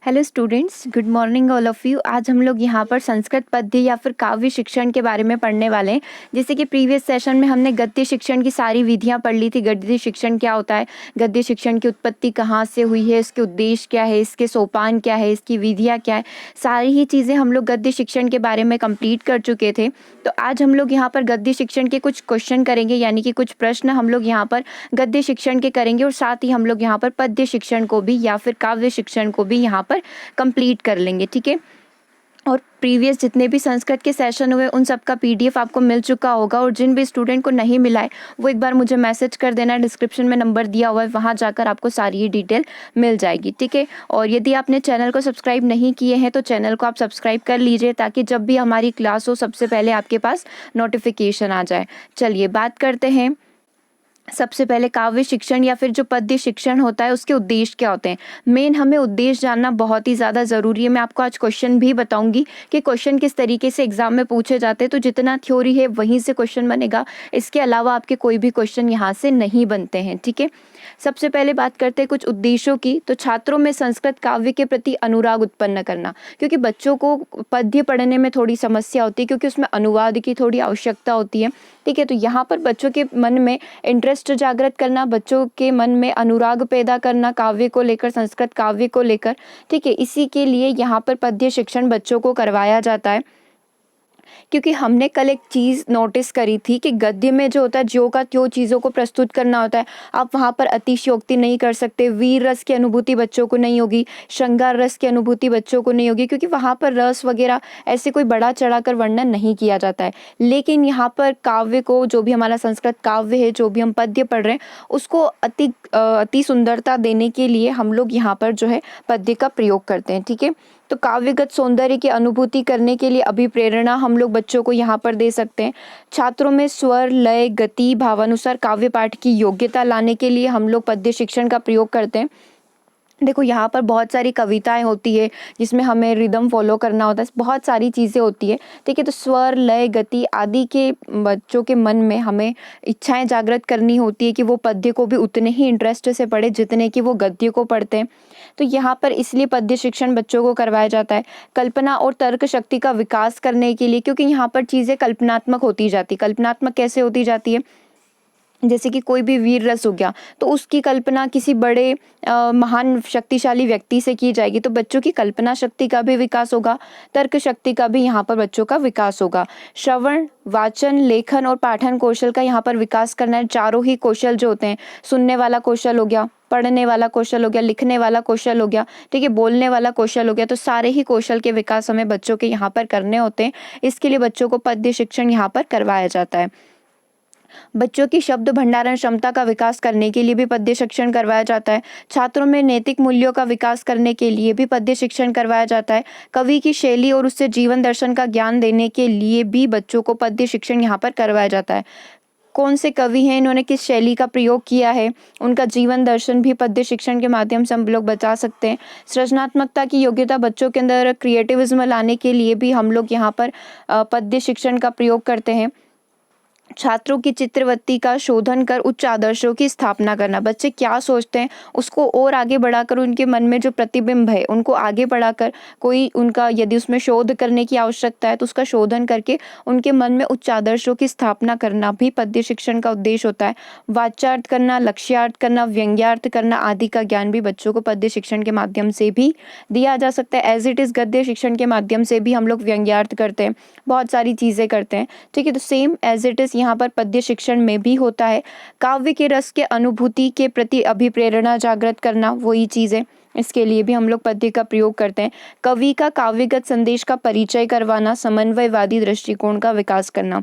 Hello students, good morning all of you. आज हम लोग यहाँ पर संस्कृत पद्य या फिर काव्य शिक्षण के बारे में पढ़ने वाले हैं। जैसे कि प्रीवियस सेशन में हमने गद्य शिक्षण की सारी विधियाँ पढ़ ली थी। गद्य शिक्षण क्या होता है, गद्य शिक्षण की उत्पत्ति कहाँ से हुई है, इसके उद्देश्य क्या है, इसके सोपान क्या है, इसकी विधियाँ क्या है, सारी ही चीज़ें हम लोग गद्य शिक्षण के बारे में कंप्लीट कर चुके थे। तो आज हम लोग यहाँ पर गद्य शिक्षण के कुछ क्वेश्चन करेंगे, यानी कि कुछ प्रश्न हम लोग यहाँ पर गद्य शिक्षण के करेंगे और साथ ही हम लोग यहाँ पर पद्य शिक्षण को भी या फिर काव्य शिक्षण को भी यहाँ पर कंप्लीट कर लेंगे। ठीक है। और प्रीवियस जितने भी संस्कृत के सेशन हुए उन सब का पीडीएफ आपको मिल चुका होगा, और जिन भी स्टूडेंट को नहीं मिला है वो एक बार मुझे मैसेज कर देना। डिस्क्रिप्शन में नंबर दिया हुआ है, वहाँ जाकर आपको सारी ये डिटेल मिल जाएगी। ठीक है। और यदि आपने चैनल को सब्सक्राइब नहीं किए हैं तो चैनल को आप सब्सक्राइब कर लीजिए, ताकि जब भी हमारी क्लास हो सबसे पहले आपके पास नोटिफिकेशन आ जाए। चलिए बात करते हैं। सबसे पहले काव्य शिक्षण या फिर जो पद्य शिक्षण होता है उसके उद्देश्य क्या होते हैं। मेन हमें उद्देश्य जानना बहुत ही ज़्यादा ज़रूरी है। मैं आपको आज क्वेश्चन भी बताऊंगी कि क्वेश्चन किस तरीके से एग्जाम में पूछे जाते हैं। तो जितना थ्योरी है वहीं से क्वेश्चन बनेगा, इसके अलावा आपके कोई भी क्वेश्चन यहाँ से नहीं बनते हैं। ठीक है। सबसे पहले बात करते हैं कुछ उद्देश्यों की। तो छात्रों में संस्कृत काव्य के प्रति अनुराग उत्पन्न करना, क्योंकि बच्चों को पद्य पढ़ने में थोड़ी समस्या होती है, क्योंकि उसमें अनुवाद की थोड़ी आवश्यकता होती है। ठीक है। तो यहाँ पर बच्चों के मन में इंटरेस्ट जागृत करना, बच्चों के मन में अनुराग पैदा करना काव्य को लेकर, संस्कृत काव्य को लेकर। ठीक है। इसी के लिए यहाँ पर पद्य शिक्षण बच्चों को करवाया जाता है। क्योंकि हमने कल एक चीज़ नोटिस करी थी कि गद्य में जो होता है ज्यों का त्यों चीज़ों को प्रस्तुत करना होता है। आप वहाँ पर अतिशयोक्ति नहीं कर सकते, वीर रस की अनुभूति बच्चों को नहीं होगी, श्रृंगार रस की अनुभूति बच्चों को नहीं होगी, क्योंकि वहाँ पर रस वगैरह ऐसे कोई बड़ा चढ़ाकर वर्णन नहीं किया जाता है। लेकिन यहाँ पर काव्य को, जो भी हमारा संस्कृत काव्य है, जो भी हम पद्य पढ़ रहे हैं, उसको अति सुंदरता देने के लिए हम लोग यहाँ पर जो है पद्य का प्रयोग करते हैं। ठीक है। तो काव्यगत सौंदर्य की अनुभूति करने के लिए अभिप्रेरणा हम लोग बच्चों को यहाँ पर दे सकते हैं। छात्रों में स्वर, लय, गति, भावानुसार काव्य पाठ की योग्यता लाने के लिए हम लोग पद्य शिक्षण का प्रयोग करते हैं। देखो यहाँ पर बहुत सारी कविताएं होती है जिसमें हमें रिदम फॉलो करना होता है, बहुत सारी चीज़ें होती है। ठीक है। तो स्वर, लय, गति आदि के बच्चों के मन में हमें इच्छाएं जागृत करनी होती है कि वो पद्य को भी उतने ही इंटरेस्ट से पढ़े जितने कि वो गद्य को पढ़ते हैं। तो यहाँ पर इसलिए पद्य शिक्षण बच्चों को करवाया जाता है। कल्पना और तर्क शक्ति का विकास करने के लिए, क्योंकि यहाँ पर चीज़ें कल्पनात्मक होती जाती। कल्पनात्मक कैसे होती जाती है, जैसे कि कोई भी वीर रस हो गया तो उसकी कल्पना किसी बड़े महान शक्तिशाली व्यक्ति से की जाएगी, तो बच्चों की कल्पना शक्ति का भी विकास होगा, तर्क शक्ति का भी यहाँ पर बच्चों का विकास होगा। श्रवण, वाचन, लेखन और पाठन कौशल का यहाँ पर विकास करना है। चारों ही कौशल जो होते हैं, सुनने वाला कौशल हो गया, पढ़ने वाला कौशल हो गया, लिखने वाला कौशल हो गया, ठीक है, बोलने वाला कौशल हो गया, तो सारे ही कौशल के विकास हमें बच्चों के यहाँ पर करने होते हैं। इसके लिए बच्चों को पद्य शिक्षण यहाँ पर करवाया जाता है। बच्चों की शब्द भंडारण क्षमता का विकास करने के लिए भी पद्य शिक्षण करवाया जाता है। छात्रों में नैतिक मूल्यों का विकास करने के लिए भी पद्य शिक्षण करवाया जाता है। कवि की शैली और उससे जीवन दर्शन का ज्ञान देने के लिए भी बच्चों को पद्य शिक्षण यहाँ पर करवाया जाता है। कौन से कवि हैं, इन्होंने किस शैली का प्रयोग किया है, उनका जीवन दर्शन भी पद्य शिक्षण के माध्यम से हम लोग बता सकते हैं। सृजनात्मकता की योग्यता, बच्चों के अंदर क्रिएटिविज्म लाने के लिए भी हम लोग यहाँ पर पद्य शिक्षण का प्रयोग करते हैं। छात्रों की चित्रवृत्ति का शोधन कर उच्च आदर्शों की स्थापना करना, बच्चे क्या सोचते हैं उसको और आगे बढ़ाकर, उनके मन में जो प्रतिबिंब है उनको आगे बढ़ाकर, कोई उनका यदि उसमें शोध करने की आवश्यकता है तो उसका शोधन करके उनके मन में उच्च आदर्शों की स्थापना करना भी पद्य शिक्षण का उद्देश्य होता है। वाच्यार्थ करना, लक्ष्यार्थ करना, व्यंग्यार्थ करना आदि का ज्ञान भी बच्चों को पद्य शिक्षण के माध्यम से भी दिया जा सकता है। एज इट इज़ गद्य शिक्षण के माध्यम से भी हम लोग व्यंग्यार्थ करते हैं, बहुत सारी चीज़ें करते हैं। ठीक है। तो सेम एज इट इज़ यहाँ पर पद्य शिक्षण में भी होता है। काव्य के रस के अनुभूति के प्रति अभिप्रेरणा जागृत करना, वही चीज़ है, इसके लिए भी हम लोग पद्य का प्रयोग करते हैं। कवि का काव्यगत संदेश का परिचय करवाना, समन्वयवादी दृष्टिकोण का विकास करना,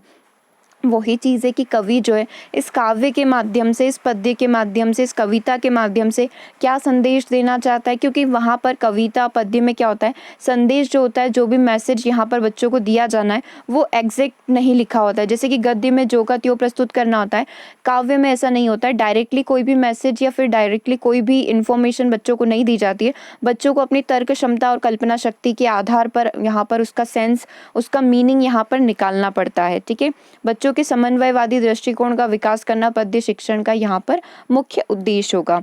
वही चीज़ है कि कवि जो है इस काव्य के माध्यम से, इस पद्य के माध्यम से, इस कविता के माध्यम से क्या संदेश देना चाहता है। क्योंकि वहाँ पर कविता पद्य में क्या होता है, संदेश जो होता है, जो भी मैसेज यहाँ पर बच्चों को दिया जाना है वो एग्जैक्ट नहीं लिखा होता है। जैसे कि गद्य में जो का त्यों प्रस्तुत करना होता है, काव्य में ऐसा नहीं होता है। डायरेक्टली कोई भी मैसेज या फिर डायरेक्टली कोई भी इन्फॉर्मेशन बच्चों को नहीं दी जाती है। बच्चों को अपनी तर्क क्षमता और कल्पना शक्ति के आधार पर यहाँ पर उसका सेंस, उसका मीनिंग यहाँ पर निकालना पड़ता है। ठीक है। बच्चों के समन्वयवादी दृष्टिकोण का विकास करना पद्य शिक्षण का यहाँ पर मुख्य उद्देश्य होगा।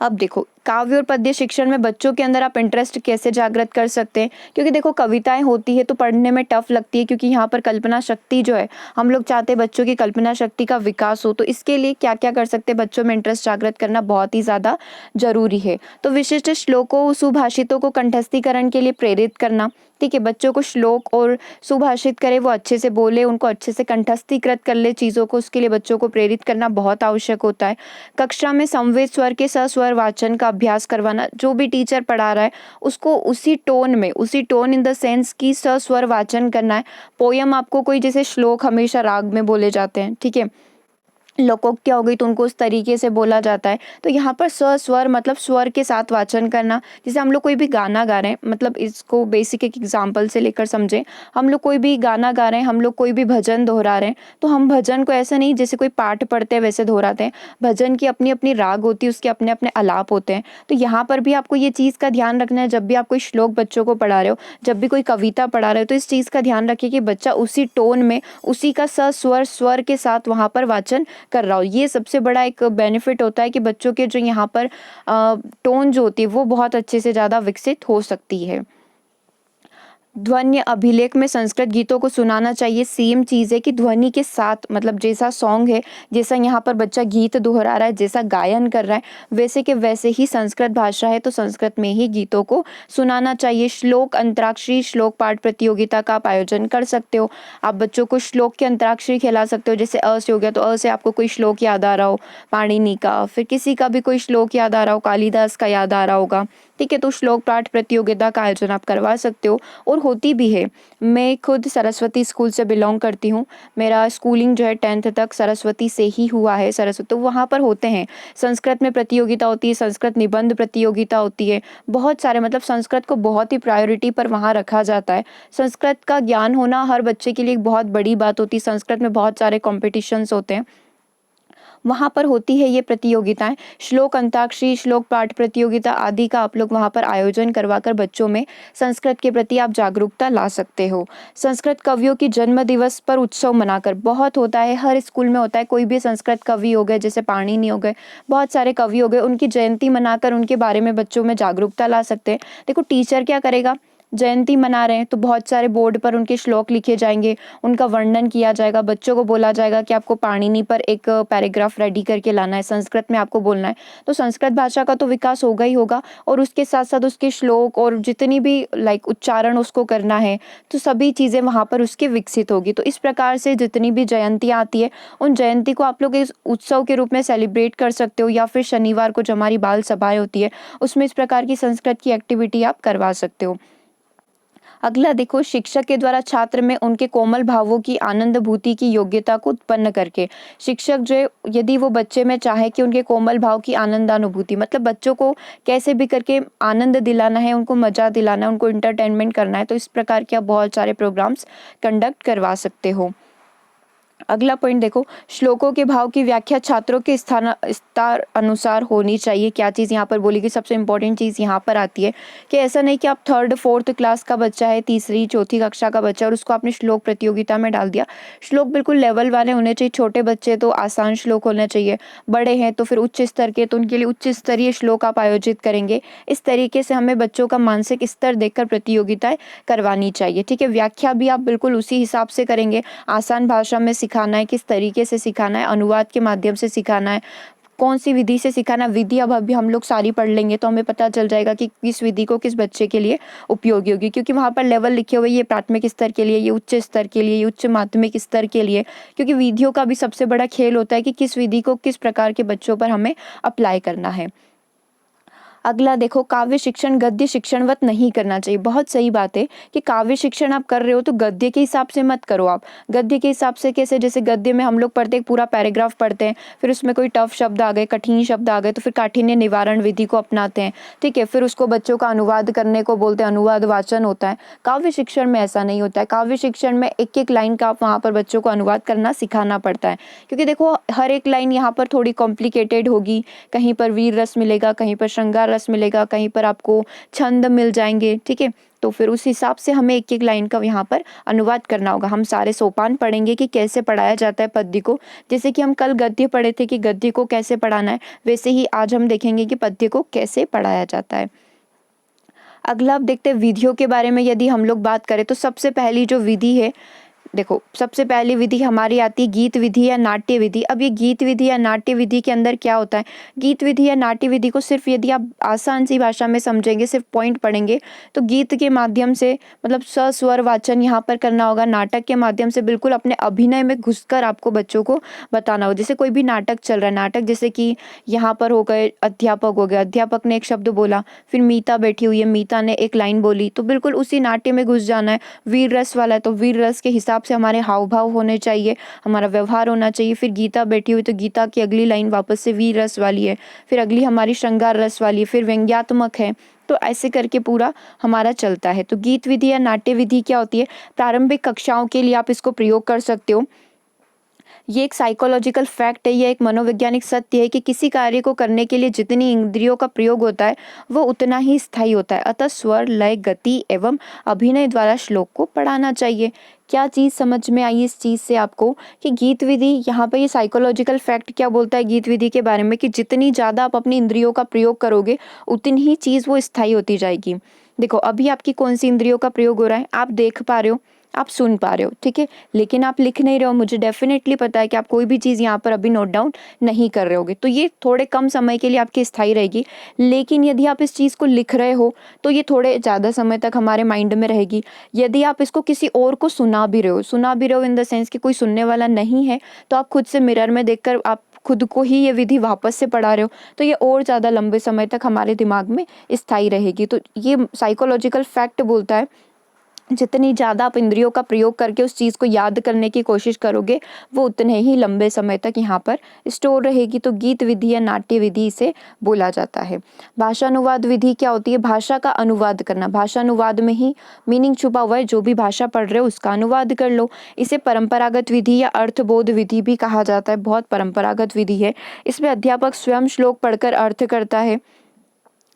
अब देखो, काव्य और पद्य शिक्षण में बच्चों के अंदर आप इंटरेस्ट कैसे जागृत कर सकते हैं, क्योंकि देखो कविताएं होती है तो पढ़ने में टफ लगती है, क्योंकि यहाँ पर कल्पना शक्ति जो है, हम लोग चाहते हैं बच्चों की कल्पना शक्ति का विकास हो। तो इसके लिए क्या क्या कर सकते हैं, बच्चों में इंटरेस्ट जागृत करना बहुत ही ज़्यादा जरूरी है। तो विशिष्ट श्लोकों सुभाषितों को कंठस्थीकरण के लिए प्रेरित करना, ठीक है, बच्चों को श्लोक और सुभाषित करे, वो अच्छे से बोले, उनको अच्छे से कंठस्थीकृत कर ले चीज़ों को, उसके लिए बच्चों को प्रेरित करना बहुत आवश्यक होता है। कक्षा में समवेत स्वर के सस्वर वाचन का अभ्यास करवाना, जो भी टीचर पढ़ा रहा है उसको उसी टोन इन द सेंस की सस्वर वाचन करना है। पोयम आपको कोई, जैसे श्लोक हमेशा राग में बोले जाते हैं, ठीक है, लोकोक्तियाँ हो गई तो उनको उस तरीके से बोला जाता है। तो यहाँ पर स्वर मतलब स्वर के साथ वाचन करना। जैसे हम लोग कोई भी गाना गा रहे हैं, मतलब इसको बेसिक एक एग्जांपल से लेकर समझें, हम लोग कोई भी गाना गा रहे हैं, हम लोग कोई भी भजन दोहरा रहे हैं, तो हम भजन को ऐसा नहीं जैसे कोई पाठ पढ़ते हैं वैसे दोहराते हैं। भजन की अपनी अपनी राग होती है, उसके अपने अपने आलाप होते हैं। तो यहाँ पर भी आपको ये चीज़ का ध्यान रखना है, जब भी आप कोई श्लोक बच्चों को पढ़ा रहे हो, जब भी कोई कविता पढ़ा रहे हो, तो इस चीज़ का ध्यान रखिए कि बच्चा उसी टोन में, उसी का स्वर के साथ वहाँ पर वाचन कर रहा हो। ये सबसे बड़ा एक बेनिफिट होता है कि बच्चों के जो यहाँ पर टोन जो होती है वो बहुत अच्छे से ज़्यादा विकसित हो सकती है। ध्वनि अभिलेख में संस्कृत गीतों को सुनाना चाहिए। सेम चीज़ है कि ध्वनि के साथ, मतलब जैसा सॉन्ग है, जैसा यहाँ पर बच्चा गीत दोहरा रहा है, जैसा गायन कर रहा है, वैसे के वैसे ही संस्कृत भाषा है तो संस्कृत में ही गीतों को सुनाना चाहिए। श्लोक अंतराक्षरी श्लोक पाठ प्रतियोगिता का आप आयोजन कर सकते हो। आप बच्चों को श्लोक के अंतराक्षरी खिला सकते हो। जैसे अ से हो गया तो अ से आपको कोई श्लोक याद आ रहा हो पाणिनि का, फिर किसी का भी कोई श्लोक याद आ रहा हो, कालिदास का याद आ रहा होगा, ठीक है, तो श्लोक पाठ प्रतियोगिता का आयोजन आप करवा सकते हो और होती भी है। मैं खुद सरस्वती स्कूल से बिलोंग करती हूँ। मेरा स्कूलिंग जो है 10th तक सरस्वती से ही हुआ है। सरस्वती तो वहाँ पर होते हैं, संस्कृत में प्रतियोगिता होती है, संस्कृत निबंध प्रतियोगिता होती है, बहुत सारे, मतलब संस्कृत को बहुत ही प्रायोरिटी पर वहाँ रखा जाता है। संस्कृत का ज्ञान होना हर बच्चे के लिए एक बहुत बड़ी बात होती है। संस्कृत में बहुत सारे कॉम्पिटिशन्स होते हैं, वहाँ पर होती है ये प्रतियोगिताएं। श्लोक अंताक्षरी श्लोक पाठ प्रतियोगिता आदि का आप लोग वहाँ पर आयोजन करवाकर बच्चों में संस्कृत के प्रति आप जागरूकता ला सकते हो। संस्कृत कवियों की जन्म दिवस पर उत्सव मनाकर, बहुत होता है, हर स्कूल में होता है, कोई भी संस्कृत कवि हो गए, जैसे पाणिनि हो गए, बहुत सारे कवि हो गए, उनकी जयंती मनाकर उनके बारे में बच्चों में जागरूकता ला सकते हैं। देखो टीचर क्या करेगा, जयंती मना रहे हैं तो बहुत सारे बोर्ड पर उनके श्लोक लिखे जाएंगे, उनका वर्णन किया जाएगा, बच्चों को बोला जाएगा कि आपको पाणिनि पर एक पैराग्राफ रेडी करके लाना है, संस्कृत में आपको बोलना है। तो संस्कृत भाषा का तो विकास होगा ही होगा, और उसके साथ साथ उसके श्लोक और जितनी भी उच्चारण उसको करना है, तो सभी चीज़ें वहाँ पर उसके विकसित होगी। तो इस प्रकार से जितनी भी जयंतियाँ आती है, उन जयंती को आप लोग इस उत्सव के रूप में सेलिब्रेट कर सकते हो, या फिर शनिवार को जो हमारी बाल सभाएं होती है उसमें इस प्रकार की संस्कृत की एक्टिविटी आप करवा सकते हो। अगला देखो, शिक्षक के द्वारा छात्र में उनके कोमल भावों की आनंदभूति की योग्यता को उत्पन्न करके, शिक्षक जो है, यदि वो बच्चे में चाहे कि उनके कोमल भाव की आनंदानुभूति, मतलब बच्चों को कैसे भी करके आनंद दिलाना है, उनको मजा दिलाना है, उनको इंटरटेनमेंट करना है, तो इस प्रकार के आप बहुत सारे प्रोग्राम्स कंडक्ट करवा सकते हो। अगला पॉइंट देखो, श्लोकों के भाव की व्याख्या छात्रों के स्तर अनुसार होनी चाहिए। क्या चीज़ यहाँ पर बोली गई, सबसे इंपॉर्टेंट चीज़ यहाँ पर आती है कि ऐसा नहीं कि आप 3rd 4th क्लास का बच्चा है, 3री 4थी कक्षा का बच्चा, और उसको आपने श्लोक प्रतियोगिता में डाल दिया। श्लोक बिल्कुल लेवल वाले होने चाहिए। छोटे बच्चे तो आसान श्लोक होने चाहिए, बड़े हैं तो फिर उच्च स्तर के, तो उनके लिए उच्च स्तरीय श्लोक आप आयोजित करेंगे। इस तरीके से हमें बच्चों का मानसिक स्तर देखकर प्रतियोगिताएं करवानी चाहिए, ठीक है। व्याख्या भी आप बिल्कुल उसी हिसाब से करेंगे, आसान भाषा में सिखाना है, किस तरीके से सिखाना है, अनुवाद के माध्यम से सिखाना है, कौन सी विधि से सिखाना। विधि अब अभी हम लोग सारी पढ़ लेंगे तो हमें पता चल जाएगा कि किस विधि को किस बच्चे के लिए उपयोगी होगी, क्योंकि वहाँ पर लेवल लिखे हुए, ये प्राथमिक स्तर के लिए, ये उच्च स्तर के लिए, ये उच्च माध्यमिक स्तर के लिए, क्योंकि विधियों का भी सबसे बड़ा खेल होता है कि किस विधि को किस प्रकार के बच्चों पर हमें अप्लाई करना है। अगला देखो, काव्य शिक्षण गद्य शिक्षणवत नहीं करना चाहिए। बहुत सही बात है कि काव्य शिक्षण आप कर रहे हो तो गद्य के हिसाब से मत करो। आप गद्य के हिसाब से कैसे, जैसे गद्य में हम लोग पढ़ते हैं, पूरा पैराग्राफ पढ़ते हैं, फिर उसमें कोई टफ शब्द आ गए, कठिन शब्द आ गए, तो फिर काठिन्य निवारण विधि को अपनाते हैं, ठीक है, फिर उसको बच्चों का अनुवाद करने को बोलते हैं, अनुवाद वाचन होता है। काव्य शिक्षण में ऐसा नहीं होता है। काव्य शिक्षण में एक एक लाइन का आप वहाँ पर बच्चों को अनुवाद करना सिखाना पड़ता है, क्योंकि देखो हर एक लाइन यहाँ पर थोड़ी कॉम्प्लिकेटेड होगी, कहीं पर वीर रस मिलेगा, कहीं पर श्रृंगार रस मिलेगा, कहीं पर आपको छंद मिल जाएंगे, ठीक है। तो फिर उस हिसाब से हमें एक एक लाइन का यहाँ पर अनुवाद करना होगा। हम सारे सोपान पढ़ेंगे कि कैसे पढ़ाया जाता है पद्य को। जैसे कि हम कल गद्य पढ़े थे कि गद्य को कैसे पढ़ाना है, वैसे ही आज हम देखेंगे कि पद्य को कैसे पढ़ाया जाता है। अगला अब देखते हैं विधियों के बारे में। यदि हम लोग बात करें तो सबसे पहली जो विधि है, देखो सबसे पहली विधि हमारी आती है गीत विधि या नाट्य विधि। अब ये गीत विधि या नाट्य विधि के अंदर क्या होता है, गीत विधि या नाट्य विधि को सिर्फ यदि आप आसान सी भाषा में समझेंगे, सिर्फ पॉइंट पढ़ेंगे, तो गीत के माध्यम से मतलब सस्वर वाचन यहाँ पर करना होगा। नाटक के माध्यम से बिल्कुल अपने अभिनय में घुसकर आपको बच्चों को बताना होगा। जैसे कोई भी नाटक चल रहा है, नाटक जैसे कि यहाँ पर हो गए अध्यापक हो गया, अध्यापक ने एक शब्द बोला, फिर मीता बैठी हुई है, मीता ने एक लाइन बोली, तो बिल्कुल उसी नाट्य में घुस जाना है। वीर रस वाला है तो वीर रस के हिसाब से हमारे हाव भाव होने चाहिए, हमारा व्यवहार होना चाहिए। फिर गीता बैठी हुई तो गीता की अगली लाइन वापस से वीर रस वाली है, फिर अगली हमारी श्रृंगार रस वाली है, फिर व्यंग्यात्मक है। तो ऐसे करके पूरा हमारा चलता है। तो गीत विधि या नाट्य विधि क्या होती है, प्रारंभिक कक्षाओं के लिए आप इसको प्रयोग कर सकते हो। ये एक साइकोलॉजिकल फैक्ट है, ये एक मनोवैज्ञानिक सत्य है कि किसी कार्य को करने के लिए जितनी इंद्रियों का प्रयोग होता है वो उतना ही स्थायी होता है। अतः स्वर, लय, गति एवं अभिनय द्वारा श्लोक को पढ़ाना चाहिए। क्या चीज़ समझ में आई इस चीज़ से आपको कि गीत विधि, यहाँ पर ये साइकोलॉजिकल फैक्ट क्या बोलता है गीत विधि के बारे में, कि जितनी ज़्यादा आप अपनी इंद्रियों का प्रयोग करोगे उतनी ही चीज़ वो स्थायी होती जाएगी। देखो अभी आपकी कौन सी इंद्रियों का प्रयोग हो रहा है, आप देख पा रहे हो, आप सुन पा रहे हो, ठीक है, लेकिन आप लिख नहीं रहे हो। मुझे डेफिनेटली पता है कि आप कोई भी चीज़ यहाँ पर अभी नोट डाउन नहीं कर रहे होगे, तो ये थोड़े कम समय के लिए आपकी स्थायी रहेगी। लेकिन यदि आप इस चीज़ को लिख रहे हो तो ये थोड़े ज़्यादा समय तक हमारे माइंड में रहेगी। यदि आप इसको किसी और को सुना भी रहे हो इन द सेंस कि कोई सुनने वाला नहीं है, तो आप खुद से मिरर में देखकर आप खुद को ही ये विधि वापस से पढ़ा रहे हो, तो ये और ज़्यादा लंबे समय तक हमारे दिमाग में स्थायी रहेगी। तो ये साइकोलॉजिकल फैक्ट बोलता है जितनी ज़्यादा आप इंद्रियों का प्रयोग करके उस चीज़ को याद करने की कोशिश करोगे वो उतने ही लंबे समय तक यहाँ पर स्टोर रहेगी। तो गीत विधि या नाट्य विधि इसे बोला जाता है। भाषानुवाद विधि क्या होती है, भाषा का अनुवाद करना। भाषानुवाद में ही मीनिंग छुपा हुआ है, जो भी भाषा पढ़ रहे हो उसका अनुवाद कर लो। इसे परंपरागत विधि या अर्थबोध विधि भी कहा जाता है। बहुत परंपरागत विधि है। इसमें अध्यापक स्वयं श्लोक पढ़कर अर्थ करता है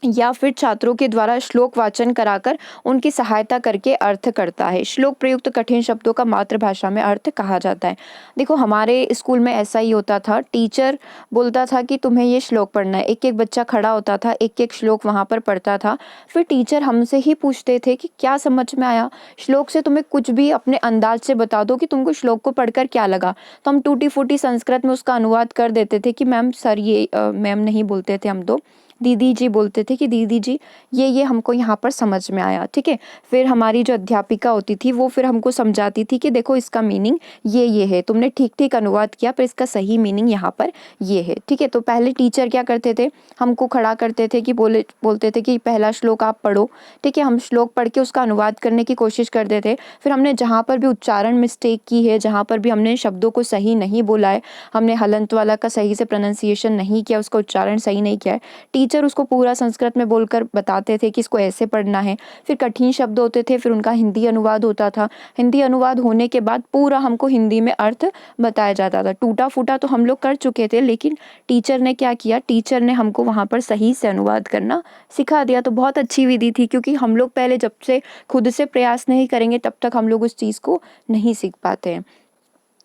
या फिर छात्रों के द्वारा श्लोक वाचन कराकर उनकी सहायता करके अर्थ करता है। श्लोक प्रयुक्त कठिन शब्दों का मातृभाषा में अर्थ कहा जाता है। देखो हमारे स्कूल में ऐसा ही होता था, टीचर बोलता था कि तुम्हें ये श्लोक पढ़ना है, एक एक बच्चा खड़ा होता था, एक एक श्लोक वहाँ पर पढ़ता था। फिर टीचर हमसे ही पूछते थे कि क्या समझ में आया, श्लोक से तुम्हें कुछ भी अपने अंदाज से बता दो कि तुमको श्लोक को पढ़कर क्या लगा। तो हम टूटी फूटी संस्कृत में उसका अनुवाद कर देते थे कि मैम सर ये मैम नहीं बोलते थे हम तो, दीदी जी बोलते थे कि दीदी जी ये हमको यहाँ पर समझ में आया, ठीक है। फिर हमारी जो अध्यापिका होती थी वो फिर हमको समझाती थी कि देखो इसका मीनिंग ये है, तुमने ठीक ठीक अनुवाद किया पर इसका सही मीनिंग यहाँ पर ये है, ठीक है। तो पहले टीचर क्या करते थे, हमको खड़ा करते थे कि बोलते थे कि पहला श्लोक आप पढ़ो, ठीक है। हम श्लोक पढ़ के उसका अनुवाद करने की कोशिश करते थे। फिर हमने जहाँ पर भी उच्चारण मिस्टेक की है, जहाँ पर भी हमने शब्दों को सही नहीं बोला है, हमने हलंत वाला का सही से प्रोनाउंसिएशन नहीं किया, उसका उच्चारण सही नहीं किया है, टीचर उसको पूरा संस्कृत में बोलकर बताते थे कि इसको ऐसे पढ़ना है। फिर कठिन शब्द होते थे, फिर उनका हिंदी अनुवाद होता था। हिंदी अनुवाद होने के बाद पूरा हमको हिंदी में अर्थ बताया जाता था। टूटा फूटा तो हम लोग कर चुके थे, लेकिन टीचर ने क्या किया, टीचर ने हमको वहाँ पर सही से अनुवाद करना सिखा दिया। तो बहुत अच्छी विधि थी, क्योंकि हम लोग पहले जब से खुद से प्रयास नहीं करेंगे तब तक हम लोग उस चीज़ को नहीं सीख पाते हैं।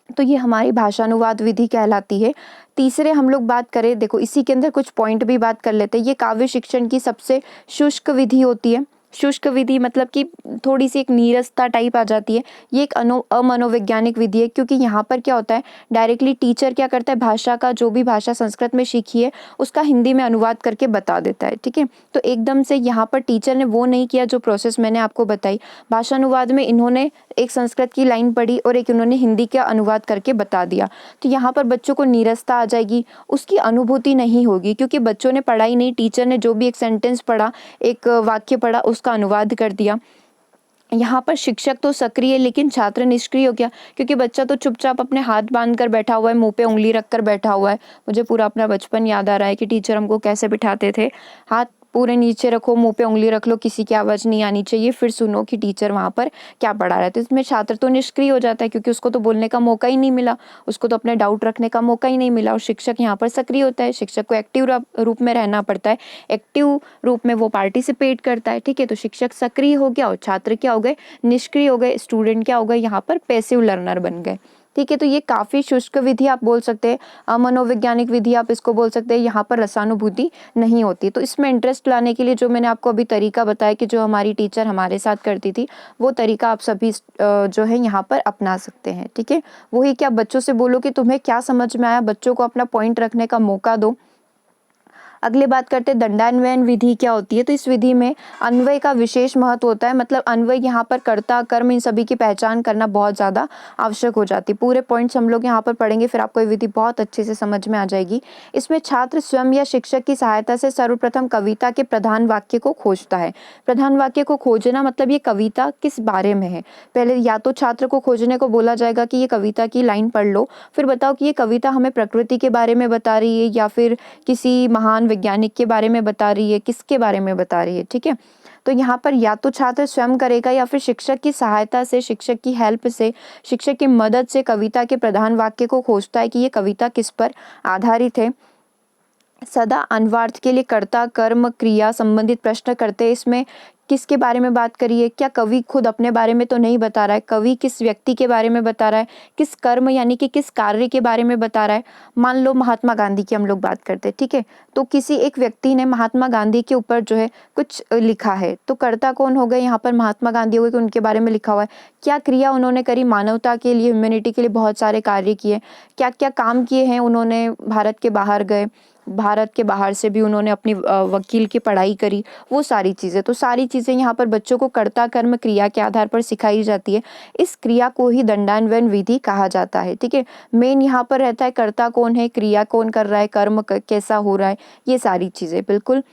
तो ये हमारी भाषानुवाद विधि कहलाती है। तीसरे हम लोग बात करें, देखो इसी के अंदर कुछ पॉइंट भी बात कर लेते हैं। ये काव्य शिक्षण की सबसे शुष्क विधि होती है। शुष्क विधि मतलब कि थोड़ी सी एक नीरसता टाइप आ जाती है। ये एक अमनोवैज्ञानिक विधि है, क्योंकि यहाँ पर क्या होता है, डायरेक्टली टीचर क्या करता है, भाषा का जो भी भाषा संस्कृत में सीखी है उसका हिंदी में अनुवाद करके बता देता है, ठीक है। तो एकदम से यहाँ पर टीचर ने वो नहीं किया जो प्रोसेस मैंने आपको बताई। भाषानुवाद में इन्होंने एक संस्कृत की लाइन पढ़ी और एक इन्होंने हिंदी का अनुवाद करके बता दिया। तो यहाँ पर बच्चों को नीरसता आ जाएगी, उसकी अनुभूति नहीं होगी, क्योंकि बच्चों ने पढ़ा ही नहीं, टीचर ने जो भी एक सेंटेंस पढ़ा, एक वाक्य पढ़ा, उसका अनुवाद कर दिया। यहाँ पर शिक्षक तो सक्रिय लेकिन छात्र निष्क्रिय हो गया, क्योंकि बच्चा तो चुपचाप अपने हाथ बांध कर बैठा हुआ है, मुंह पे उंगली रख कर बैठा हुआ है। मुझे पूरा अपना बचपन याद आ रहा है कि टीचर हमको कैसे बिठाते थे, हाथ पूरे नीचे रखो, मुंह पे उंगली रख लो, किसी की आवाज़ नहीं आनी चाहिए, फिर सुनो कि टीचर वहाँ पर क्या पढ़ा रहा है। तो इसमें छात्र तो निष्क्रिय हो जाता है क्योंकि उसको तो बोलने का मौका ही नहीं मिला, उसको तो अपने डाउट रखने का मौका ही नहीं मिला। और शिक्षक यहाँ पर सक्रिय होता है, शिक्षक को एक्टिव रूप में रहना पड़ता है, एक्टिव रूप में वो पार्टिसिपेट करता है। ठीक है, तो शिक्षक सक्रिय हो गया और छात्र क्या हो गए, निष्क्रिय हो गए, स्टूडेंट क्या हो गए, यहाँ पर पैसिव लर्नर बन गए। ठीक है, तो ये काफ़ी शुष्क विधि आप बोल सकते हैं, अमनोवैज्ञानिक विधि आप इसको बोल सकते हैं। यहाँ पर रसानुभूति नहीं होती। तो इसमें इंटरेस्ट लाने के लिए जो मैंने आपको अभी तरीका बताया कि जो हमारी टीचर हमारे साथ करती थी, वो तरीका आप सभी जो है यहाँ पर अपना सकते हैं। ठीक है, वही कि आप बच्चों से बोलो कि तुम्हें क्या समझ में आया, बच्चों को अपना पॉइंट रखने का मौका दो। अगली बात करते हैं दंडान्वयन विधि क्या होती है। तो इस विधि में अन्वय का विशेष महत्व होता है, मतलब अन्वय यहाँ पर कर्ता कर्म इन सभी की पहचान करना बहुत ज़्यादा आवश्यक हो जाती है। पूरे पॉइंट्स हम लोग यहाँ पर पढ़ेंगे, फिर आपको ये विधि बहुत अच्छे से समझ में आ जाएगी। इसमें छात्र स्वयं या शिक्षक की सहायता से सर्वप्रथम कविता के प्रधान वाक्य को खोजता है। प्रधान वाक्य को खोजना मतलब ये कविता किस बारे में है। पहले या तो छात्र को खोजने को बोला जाएगा कि ये कविता की लाइन पढ़ लो, फिर बताओ कि ये कविता हमें प्रकृति के बारे में बता रही है या फिर किसी महान वैज्ञानिक के बारे में बता रही है, किसके बारे में बता रही है। ठीक है, तो यहाँ पर या तो छात्र स्वयं करेगा या फिर शिक्षक की सहायता से, शिक्षक की हेल्प से, शिक्षक की मदद से कविता के प्रधान वाक्य को खोजता है कि ये कविता किस पर आधारित है। सदा अन्वार्थ के लिए कर्ता कर्म क्रिया संबंधित प्रश्न करते हैं। इसमें किसके बारे में बात करी है, क्या कवि खुद अपने बारे में तो नहीं बता रहा है, कवि किस व्यक्ति के बारे में बता रहा है, किस कर्म यानी कि किस कार्य के बारे में बता रहा है। मान लो महात्मा गांधी की हम लोग बात करते हैं, ठीक है, तो किसी एक व्यक्ति ने महात्मा गांधी के ऊपर जो है कुछ लिखा है, तो कर्ता कौन हो गए यहाँ पर, महात्मा गांधी हो गए कि उनके बारे में लिखा हुआ है। क्या क्रिया उन्होंने करी, मानवता के लिए, ह्यूमैनिटी के लिए बहुत सारे कार्य किए, क्या क्या काम किए हैं उन्होंने, भारत के बाहर गए, भारत के बाहर से भी उन्होंने अपनी वकील की पढ़ाई करी, वो सारी चीज़ें। तो सारी चीज़ें यहाँ पर बच्चों को कर्ता कर्म क्रिया के आधार पर सिखाई जाती है। इस क्रिया को ही दंडान्वयन विधि कहा जाता है। ठीक है, मेन यहाँ पर रहता है कर्ता कौन है, क्रिया कौन कर रहा है, कर्म कैसा हो रहा है, ये सारी चीज़ें। बिल्कुल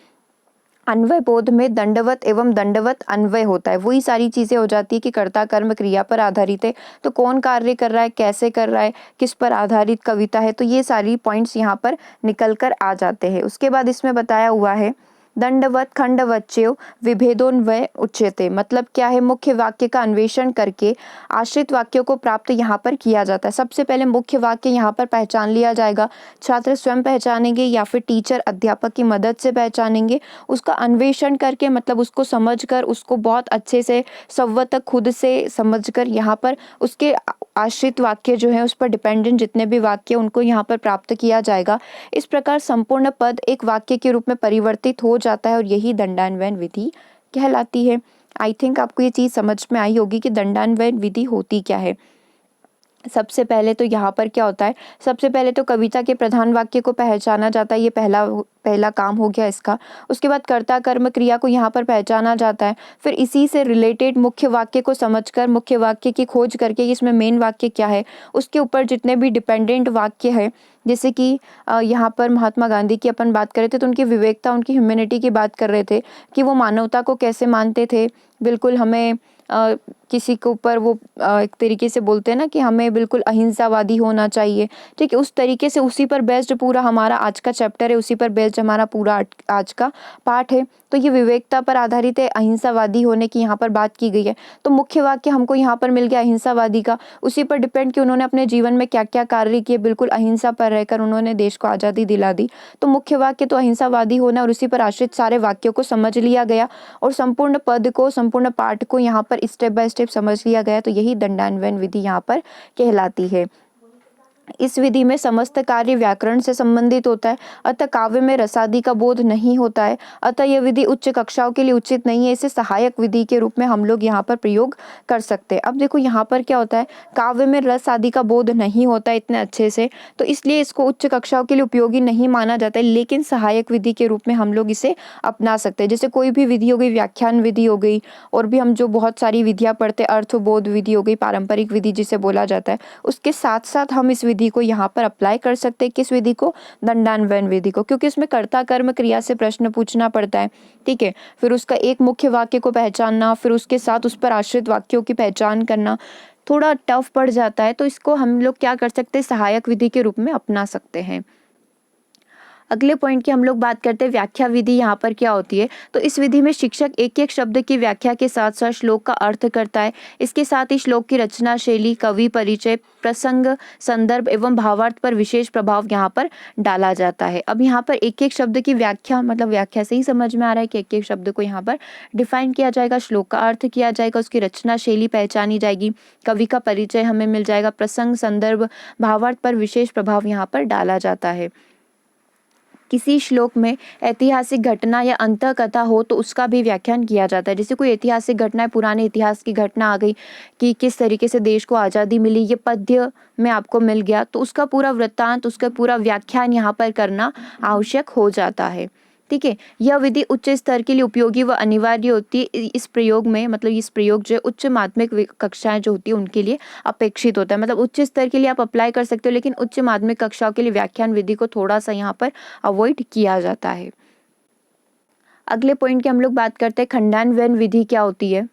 अन्वय बोध में दंडवत एवं दंडवत अन्वय होता है, वही सारी चीजें हो जाती है कि कर्ता कर्म क्रिया पर आधारित है, तो कौन कार्य कर रहा है, कैसे कर रहा है, किस पर आधारित कविता है, तो ये सारी पॉइंट्स यहाँ पर निकल कर आ जाते हैं। उसके बाद इसमें बताया हुआ है दंडवत खंडवच्चेव विभेदोन्वय उच्यते, मतलब क्या है, मुख्य वाक्य का अन्वेषण करके आश्रित वाक्यों को प्राप्त यहाँ पर किया जाता है। सबसे पहले मुख्य वाक्य यहाँ पर पहचान लिया जाएगा, छात्र स्वयं पहचानेंगे या फिर टीचर अध्यापक की मदद से पहचानेंगे। उसका अन्वेषण करके मतलब उसको समझकर, उसको बहुत अच्छे से संवतक खुद से समझकर यहाँ पर उसके आश्रित वाक्य जो है, उस पर डिपेंडेंट जितने भी वाक्य उनको यहाँ पर प्राप्त किया जाएगा। इस प्रकार संपूर्ण पद एक वाक्य के रूप में परिवर्तित हो जाता है और यही दंडान्वयन विधि कहलाती है। आई थिंक आपको ये चीज़ समझ में आई होगी कि दंडान्वयन विधि होती क्या है। सबसे पहले तो यहाँ पर क्या होता है, सबसे पहले तो कविता के प्रधान वाक्य को पहचाना जाता है, ये पहला काम हो गया इसका। उसके बाद कर्ता कर्म क्रिया को यहाँ पर पहचाना जाता है, फिर इसी से रिलेटेड मुख्य वाक्य को समझकर, मुख्य वाक्य की खोज करके इसमें मेन वाक्य क्या है, उसके ऊपर जितने भी डिपेंडेंट वाक्य है, जैसे कि यहाँ पर महात्मा गांधी की अपन बात कर रहे थे तो उनकी विवेकता, उनकी ह्यूमैनिटी की बात कर रहे थे कि वो मानवता को कैसे मानते थे। बिल्कुल हमें किसी के ऊपर वो एक तरीके से बोलते हैं ना कि हमें बिल्कुल अहिंसावादी होना चाहिए। ठीक है, उस तरीके से उसी पर बेस्ड पूरा हमारा आज का चैप्टर है, उसी पर बेस्ड हमारा पूरा आज का पाठ है। तो ये विवेकता पर आधारित है, अहिंसावादी होने की यहाँ पर बात की गई है। तो मुख्य वाक्य हमको यहाँ पर मिल गया अहिंसावादी का, उसी पर डिपेंड कि उन्होंने अपने जीवन में क्या क्या कार्य किए, बिल्कुल अहिंसा पर रहकर उन्होंने देश को आज़ादी दिला दी। तो मुख्य वाक्य तो अहिंसावादी होना और उसी पर आश्रित सारे वाक्यों को समझ लिया गया और संपूर्ण पद को, संपूर्ण पाठ को यहाँ पर स्टेप बाय स्टेप समझ लिया गया। तो यही दंडान्वयन विधि यहाँ पर कहलाती है। इस विधि में समस्त कार्य व्याकरण से संबंधित होता है, अतः काव्य में रसादि का बोध नहीं होता है, अतः यह विधि उच्च कक्षाओं के लिए उचित नहीं है। इसे सहायक विधि के रूप में हम लोग यहाँ पर प्रयोग कर सकते हैं। अब देखो यहाँ पर क्या होता है, काव्य में रस आदि का बोध नहीं होता है इतने अच्छे से, तो इसलिए इसको उच्च कक्षाओं के लिए उपयोगी नहीं माना जाता है, लेकिन सहायक विधि के रूप में हम लोग इसे अपना सकते हैं। जैसे कोई भी विधि हो गई, व्याख्यान विधि हो गई, और भी हम जो बहुत सारी विधियाँ पढ़ते हैं, अर्थबोध विधि हो गई, पारंपरिक विधि जिसे बोला जाता है, उसके साथ साथ हम इस विधि को यहाँ पर अप्लाई कर सकते हैं। किस विधि को, दंडान्वयन विधि को, क्योंकि इसमें कर्ता कर्म क्रिया से प्रश्न पूछना पड़ता है। ठीक है, फिर उसका एक मुख्य वाक्य को पहचानना, फिर उसके साथ उस पर आश्रित वाक्यों की पहचान करना थोड़ा टफ पड़ जाता है, तो इसको हम लोग क्या कर सकते हैं, सहायक विधि के रूप में अपना सकते हैं। अगले पॉइंट की हम लोग बात करते हैं व्याख्या विधि यहाँ पर क्या होती है। तो इस विधि में शिक्षक एक एक शब्द की व्याख्या के साथ साथ श्लोक का अर्थ करता है। इसके साथ ही श्लोक की रचना शैली, कवि परिचय, प्रसंग, संदर्भ एवं भावार्थ पर विशेष प्रभाव यहाँ पर डाला जाता है। अब यहाँ पर एक एक शब्द की व्याख्या, मतलब व्याख्या से ही समझ में आ रहा है कि एक एक शब्द को यहाँ पर डिफाइन किया जाएगा, श्लोक का अर्थ किया जाएगा, उसकी रचना शैली पहचानी जाएगी, कवि का परिचय हमें मिल जाएगा, प्रसंग, संदर्भ, भावार्थ पर विशेष प्रभाव यहाँ पर डाला जाता है। किसी श्लोक में ऐतिहासिक घटना या अंतः कथा हो तो उसका भी व्याख्यान किया जाता है। जैसे कोई ऐतिहासिक घटना है, पुराने इतिहास की घटना आ गई कि किस तरीके से देश को आज़ादी मिली, ये पद्य में आपको मिल गया, तो उसका पूरा वृत्तांत, उसका पूरा व्याख्यान यहाँ पर करना आवश्यक हो जाता है। ठीक है, यह विधि उच्च स्तर के लिए उपयोगी व अनिवार्य होती है। इस प्रयोग में, मतलब इस प्रयोग जो है उच्च माध्यमिक कक्षाएं जो होती है उनके लिए अपेक्षित होता है। मतलब उच्च स्तर के लिए आप अप्लाई कर सकते हो, लेकिन उच्च माध्यमिक कक्षाओं के लिए व्याख्यान विधि को थोड़ा सा यहाँ पर अवॉइड किया जाता है। अगले पॉइंट की हम लोग बात करते हैं खंडान्वयन विधि क्या होती है।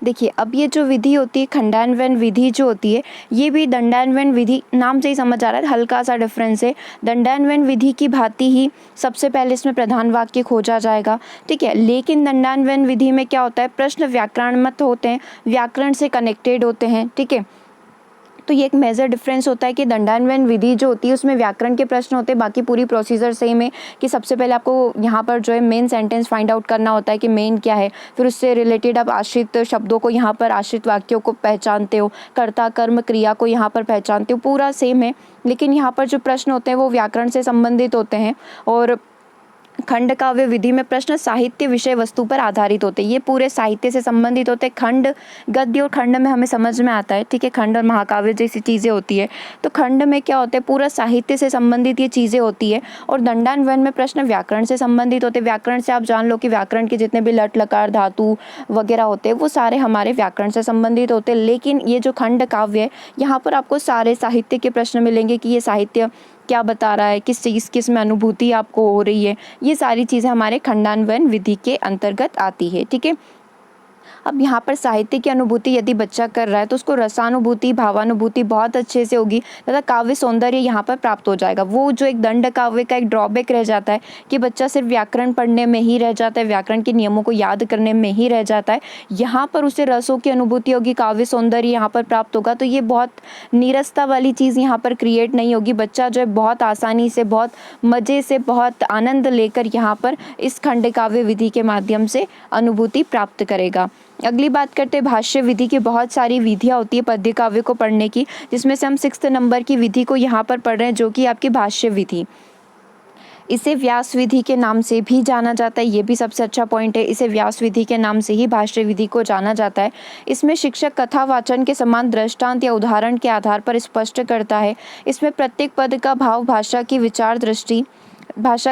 देखिए, अब ये जो विधि होती है, खंडान्वयन विधि जो होती है, ये भी दंडान्वयन विधि, नाम से ही समझ आ रहा है, हल्का सा डिफरेंस है। दंडान्वयन विधि की भांति ही सबसे पहले इसमें प्रधान वाक्य खोजा जाएगा। ठीक है, लेकिन दंडान्वयन विधि में क्या होता है, प्रश्न व्याकरणमत होते हैं, व्याकरण से कनेक्टेड होते हैं। ठीक है, तो ये एक मेजर डिफरेंस होता है कि दंडान्वयन विधि जो होती है उसमें व्याकरण के प्रश्न होते हैं, बाकी पूरी प्रोसीजर सेम है कि सबसे पहले आपको यहाँ पर जो है मेन सेंटेंस फाइंड आउट करना होता है कि मेन क्या है, फिर उससे रिलेटेड आप आश्रित शब्दों को, यहाँ पर आश्रित वाक्यों को पहचानते हो, कर्ता कर्म क्रिया को यहाँ पर पहचानते हो, पूरा सेम है। लेकिन यहाँ पर जो प्रश्न होते हैं वो व्याकरण से संबंधित होते हैं। और खंड काव्य विधि में प्रश्न साहित्य विषय वस्तु पर आधारित होते हैं, ये पूरे साहित्य से संबंधित होते हैं। खंड, गद्य और खंड में हमें समझ में आता है। ठीक है, खंड और महाकाव्य जैसी चीज़ें होती है, तो खंड में क्या होता है, पूरा साहित्य से संबंधित ये चीज़ें होती है। और दंडान्वयन में प्रश्न व्याकरण से संबंधित होते हैं। व्याकरण से आप जान लो कि व्याकरण के जितने भी लट लकार धातु वगैरह होते हैं वो सारे हमारे व्याकरण से संबंधित होते हैं। लेकिन ये जो खंड काव्य है, यहाँ पर आपको सारे साहित्य के प्रश्न मिलेंगे कि ये साहित्य क्या बता रहा है, किस चीज़ किस में अनुभूति आपको हो रही है, ये सारी चीज़ें हमारे खंडान्वयन विधि के अंतर्गत आती है। ठीक है, अब यहाँ पर साहित्य की अनुभूति यदि बच्चा कर रहा है तो उसको रसानुभूति, भावानुभूति बहुत अच्छे से होगी तथा काव्य सौंदर्य यहाँ पर प्राप्त हो जाएगा। वो जो एक दंड काव्य का एक ड्रॉबैक रह जाता है कि बच्चा सिर्फ व्याकरण पढ़ने में ही रह जाता है, व्याकरण के नियमों को याद करने में ही रह जाता है, यहाँ पर उसे रसों की अनुभूति होगी, काव्य सौंदर्य यहाँ पर प्राप्त होगा। तो ये बहुत नीरसता वाली चीज़ यहाँ पर क्रिएट नहीं होगी। बच्चा जो है बहुत आसानी से, बहुत मज़े से, बहुत आनंद लेकर यहाँ पर इस खंड काव्य विधि के माध्यम से अनुभूति प्राप्त करेगा। अगली बात करते हैं भाष्य विधि की। बहुत सारी विधियाँ होती है पद्य काव्य को पढ़ने की, जिसमें से हम 6 नंबर की विधि को यहाँ पर पढ़ रहे हैं, जो कि आपकी भाष्य विधि। इसे व्यास विधि के नाम से भी जाना जाता है, ये भी सबसे अच्छा पॉइंट है। इसे व्यास विधि के नाम से ही भाष्य विधि को जाना जाता है। इसमें शिक्षक कथा वाचन के समान दृष्टांत या उदाहरण के आधार पर स्पष्ट करता है। इसमें प्रत्येक पद का भाव भाषा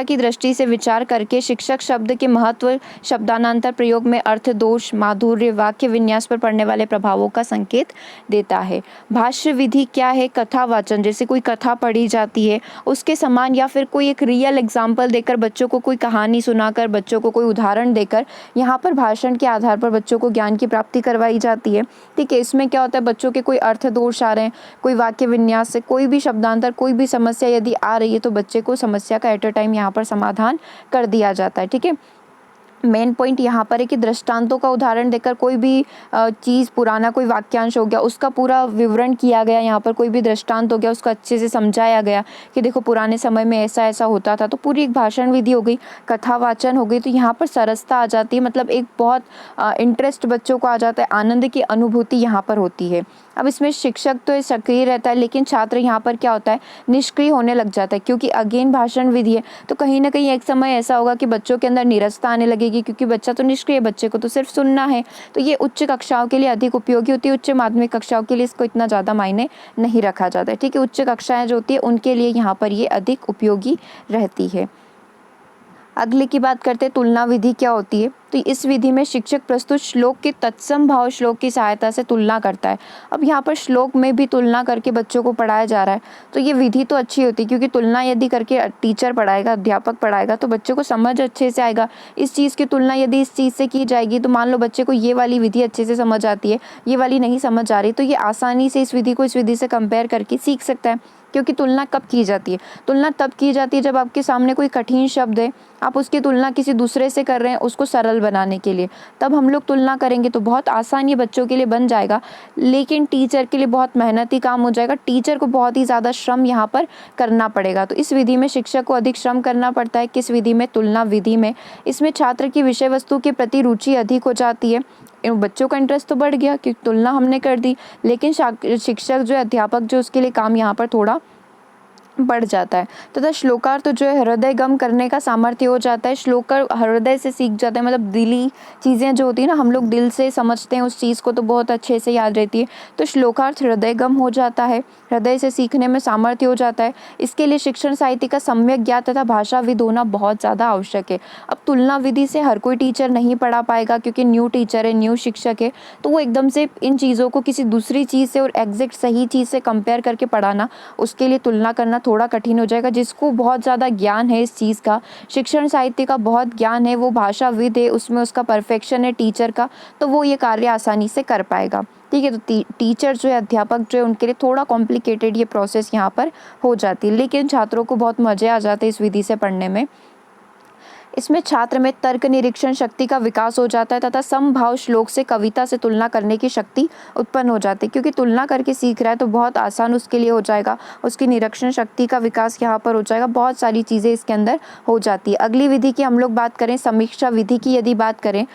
की दृष्टि से विचार करके शिक्षक शब्द के महत्व, शब्दानांतर प्रयोग में अर्थ दोष, माधुर्य, वाक्य विन्यास पर पड़ने वाले प्रभावों का संकेत देता है। भाष्य विधि क्या है, कथा वाचन, जैसे कोई कथा पढ़ी जाती है उसके समान, या फिर कोई एक रियल एग्जाम्पल देकर, बच्चों को कोई कहानी सुनाकर, बच्चों को कोई उदाहरण देकर, यहाँ पर भाषण के आधार पर बच्चों को ज्ञान की प्राप्ति करवाई जाती है। ठीक है, इसमें क्या होता है, बच्चों के कोई अर्थ दोष आ रहे हैं, कोई वाक्य विन्यास से, कोई भी शब्दांतर, कोई भी समस्या यदि आ रही है तो बच्चे को समस्या का एट अ टाइम यहाँ पर समाधान कर दिया जाता है। ठीक है, मेन पॉइंट यहाँ पर है कि दृष्टांतों का उदाहरण देकर कोई भी चीज़, पुराना कोई वाक्यांश हो गया उसका पूरा विवरण किया गया, यहाँ पर कोई भी दृष्टांत हो गया उसका अच्छे से समझाया गया कि देखो पुराने समय में ऐसा ऐसा होता था। तो पूरी एक भाषण विधि हो गई, कथा वाचन हो गई, तो यहाँ पर सरसता आ जाती है, मतलब एक बहुत इंटरेस्ट बच्चों को आ जाता है, आनंद की अनुभूति यहाँ पर होती है। अब इसमें शिक्षक तो सक्रिय रहता है, लेकिन छात्र यहाँ पर क्या होता है, निष्क्रिय होने लग जाता है, क्योंकि अगेन भाषण विधि है। तो कहीं ना कहीं एक समय ऐसा होगा कि बच्चों के अंदर नीरसता आने लगेगी, क्योंकि बच्चा तो निष्क्रिय, बच्चे को तो सिर्फ सुनना है। तो ये उच्च कक्षाओं के लिए अधिक उपयोगी होती है, उच्च माध्यमिक कक्षाओं के लिए इसको इतना ज़्यादा मायने नहीं रखा जाता है। ठीक है, उच्च कक्षाएँ जो होती है उनके लिए यहाँ पर ये अधिक उपयोगी रहती है। अगले की बात करते हैं तुलना विधि क्या होती है। तो इस विधि में शिक्षक प्रस्तुत श्लोक के तत्सम भाव श्लोक की सहायता से तुलना करता है। अब यहाँ पर श्लोक में भी तुलना करके बच्चों को पढ़ाया जा रहा है, तो ये विधि तो अच्छी होती है, क्योंकि तुलना यदि करके टीचर पढ़ाएगा, अध्यापक पढ़ाएगा, तो बच्चों को समझ अच्छे से आएगा। इस चीज़ की तुलना यदि इस चीज़ से की जाएगी, तो मान लो बच्चे को ये वाली विधि अच्छे से समझ आती है, ये वाली नहीं समझ आ रही, तो ये आसानी से इस विधि को इस विधि से कंपेयर करके सीख सकता है। क्योंकि तुलना कब की जाती है? तुलना तब की जाती है जब आपके सामने कोई कठिन शब्द है, आप उसकी तुलना किसी दूसरे से कर रहे हैं उसको सरल बनाने के लिए, तब हम लोग तुलना करेंगे तो बहुत आसान ये बच्चों के लिए बन जाएगा, लेकिन टीचर के लिए बहुत मेहनती काम हो जाएगा। टीचर को बहुत ही ज़्यादा श्रम यहाँ पर करना पड़ेगा। तो इस विधि में शिक्षक को अधिक श्रम करना पड़ता है। किस विधि में? तुलना विधि में। इसमें छात्र की विषय वस्तु के प्रति रुचि अधिक हो जाती है। बच्चों का इंटरेस्ट तो बढ़ गया क्योंकि तुलना हमने कर दी, लेकिन शिक्षक जो है, अध्यापक जो, उसके लिए काम यहाँ पर थोड़ा बढ़ जाता है। तथा श्लोकार्थ जो है हृदयगम करने का सामर्थ्य हो जाता है। श्लोकर हृदय से सीख जाता है, मतलब दिली चीज़ें जो होती है ना, हम लोग दिल से समझते हैं उस चीज़ को तो बहुत अच्छे से याद रहती है। तो श्लोकार्थ हृदयगम हो जाता है, हृदय से सीखने में सामर्थ्य हो जाता है। इसके लिए शिक्षण साहित्य का सम्यक ज्ञान तथा भाषाविद होना बहुत ज़्यादा आवश्यक है। अब तुलना विधि से हर कोई टीचर नहीं पढ़ा पाएगा क्योंकि न्यू टीचर है, न्यू शिक्षक है, तो वो एकदम से इन चीज़ों को किसी दूसरी चीज़ से और एग्जैक्ट सही चीज़ से कंपेयर करके पढ़ाना, उसके लिए तुलना करना थोड़ा कठिन हो जाएगा। जिसको बहुत ज़्यादा ज्ञान है इस चीज़ का, शिक्षण साहित्य का बहुत ज्ञान है, वो भाषाविद है, उसमें उसका परफेक्शन है टीचर का, तो वो ये कार्य आसानी से कर पाएगा। ठीक है, तो टीचर जो है, अध्यापक जो है, उनके लिए थोड़ा कॉम्प्लिकेटेड ये प्रोसेस यहाँ पर हो जाती है, लेकिन छात्रों को बहुत मज़े आ जाते हैं इस विधि से पढ़ने में। इसमें छात्र में तर्क निरीक्षण शक्ति का विकास हो जाता है तथा समभाव श्लोक से कविता से तुलना करने की शक्ति उत्पन्न हो जाती है, क्योंकि तुलना करके सीख रहा है तो बहुत आसान उसके लिए हो जाएगा। उसकी निरीक्षण शक्ति का विकास यहाँ पर हो जाएगा, बहुत सारी चीज़ें इसके अंदर हो जाती है। अगली विधि की हम लोग बात करें, समीक्षा विधि की यदि बात करें